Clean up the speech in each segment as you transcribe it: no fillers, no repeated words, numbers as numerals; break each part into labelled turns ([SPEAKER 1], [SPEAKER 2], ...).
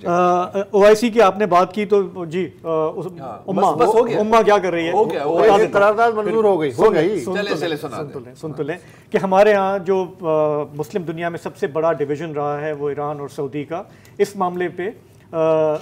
[SPEAKER 1] OIC کی آپ نے بات کی تو جی امہ کیا کر رہی ہے؟
[SPEAKER 2] قرارداد منظور ہو گئی.
[SPEAKER 1] سن تو لیں کہ ہمارے ہاں جو مسلم دنیا میں سب سے بڑا ڈویژن رہا ہے وہ ایران اور سعودی کا. اس معاملے پہ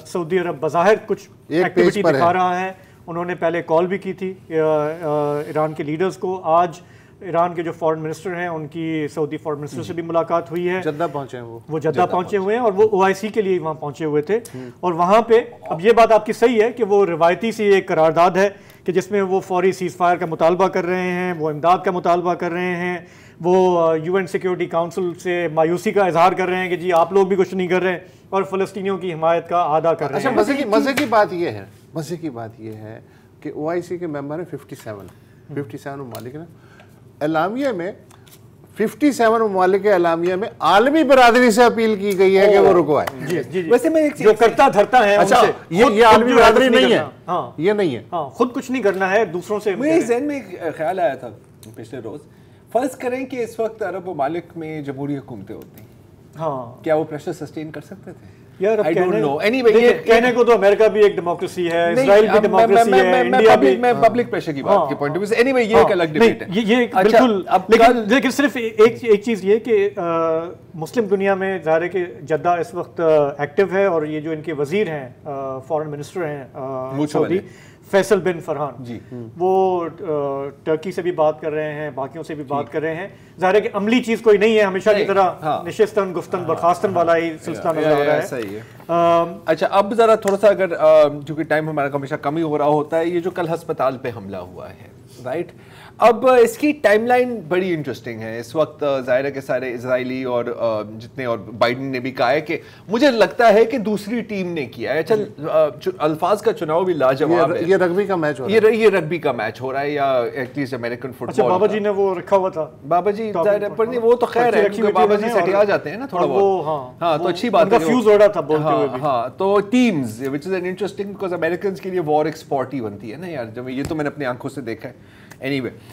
[SPEAKER 1] سعودی عرب بظاہر کچھ ایکٹیویٹی دکھا رہا ہے. انہوں نے پہلے کال بھی کی تھی ایران کے لیڈرز کو. آج ایران کے جو فارن منسٹر ہیں ان کی سعودی فارن منسٹر سے بھی ملاقات ہوئی ہے.
[SPEAKER 2] جدہ پہنچے ہیں وہ
[SPEAKER 1] جدہ پہنچے ہوئے ہیں اور وہ OIC کے لیے وہاں پہنچے ہوئے تھے. اور وہاں پہ اب یہ بات آپ کی صحیح ہے کہ وہ روایتی سی ایک قرارداد ہے کہ جس میں وہ فوری سیز فائر کا مطالبہ کر رہے ہیں, وہ امداد کا مطالبہ کر رہے ہیں, وہ UN سیکیورٹی کاؤنسل سے مایوسی کا اظہار کر رہے ہیں کہ جی آپ لوگ بھی کچھ نہیں کر رہے اور فلسطینیوں کی حمایت کا اعادہ کر رہے ہیں.
[SPEAKER 2] اچھا مزے کی بات یہ ہے کہ OIC کے ممبر ہیں 57 ممالک نا. اعلامیہ میں 57 ممالک کے اعلامیہ میں عالمی برادری سے اپیل کی گئی ہے کہ وہ رکوائے.
[SPEAKER 1] ویسے میں جو کرتا دھرتا ہے
[SPEAKER 2] اچھا یہ عالمی برادری نہیں ہے, یہ نہیں ہے,
[SPEAKER 1] خود کچھ نہیں کرنا ہے دوسروں سے.
[SPEAKER 3] میرے ذہن میں ایک خیال آیا تھا پچھلے روز, فرض کریں کہ اس وقت عرب ممالک میں جمہوری حکومتیں ہوتی ہیں, کیا وہ پریشر سسٹین کر سکتے تھے؟
[SPEAKER 1] کہنے کو تو امریکہ بھی ایک ڈیموکریسی ہے, اسرائیل بھی ڈیموکریسی ہے, انڈیا بھی.
[SPEAKER 3] میں پبلک پریشر کی بات کے پوائنٹ آف ویو سے اینی وے یہ ایک الگ ڈیبیٹ ہے.
[SPEAKER 1] یہ بالکل, لیکن صرف ایک چیز یہ کہ مسلم دنیا میں ظاہر ہے کہ جدہ اس وقت ایکٹیو ہے اور یہ جو ان کے وزیر ہیں فارن منسٹر ہیں سعودی فیصل بن فرحان جی, وہ ٹرکی سے بھی بات کر رہے ہیں, باقیوں سے بھی بات کر رہے ہیں. ظاہر ہے کہ عملی چیز کوئی نہیں ہے, ہمیشہ کی طرح نشستن گفتن برخاستن والا ہی سلسلہ نظر آ رہا ہے.
[SPEAKER 3] صحیح ہے. اچھا اب ذرا تھوڑا سا اگر چونکہ ٹائم ہمارا ہمیشہ کم ہی ہو رہا ہوتا ہے, یہ جو کل ہسپتال پہ حملہ ہوا ہے رائٹ, اب اس کی ٹائم لائن بڑی انٹرسٹنگ ہے. اس وقت ظاہر ہے کہ سارے اسرائیلی اور جتنے اور بائیڈن نے بھی کہا ہے کہ مجھے لگتا ہے کہ دوسری ٹیم نے کیا ہے. چل الفاظ کا چناؤ بھی لاجواب ہے.
[SPEAKER 2] یہ رگبی کا میچ ہو رہا ہے,
[SPEAKER 3] یہ رگبی کا میچ ہو رہا ہے یا ایٹ لیسٹ امریکن فٹ بال.
[SPEAKER 1] اچھا بابا جی نے وہ رکھا ہوا تھا,
[SPEAKER 3] بابا جی وہ تو خیر ہے کیونکہ بابا جی سٹے آ جاتے ہیں نا تھوڑا بہت. ہاں تو اچھی بات ہے,
[SPEAKER 1] کنفیوز ہو رہا تھا بولتے ہوئے بھی.
[SPEAKER 3] ہاں تو teams which is an interesting because Americans کے لیے وار ایک سپورٹ ہی بنتی ہے نا یار, جب یہ تو میں نے اپنی آنکھوں سے دیکھا ہے. Any way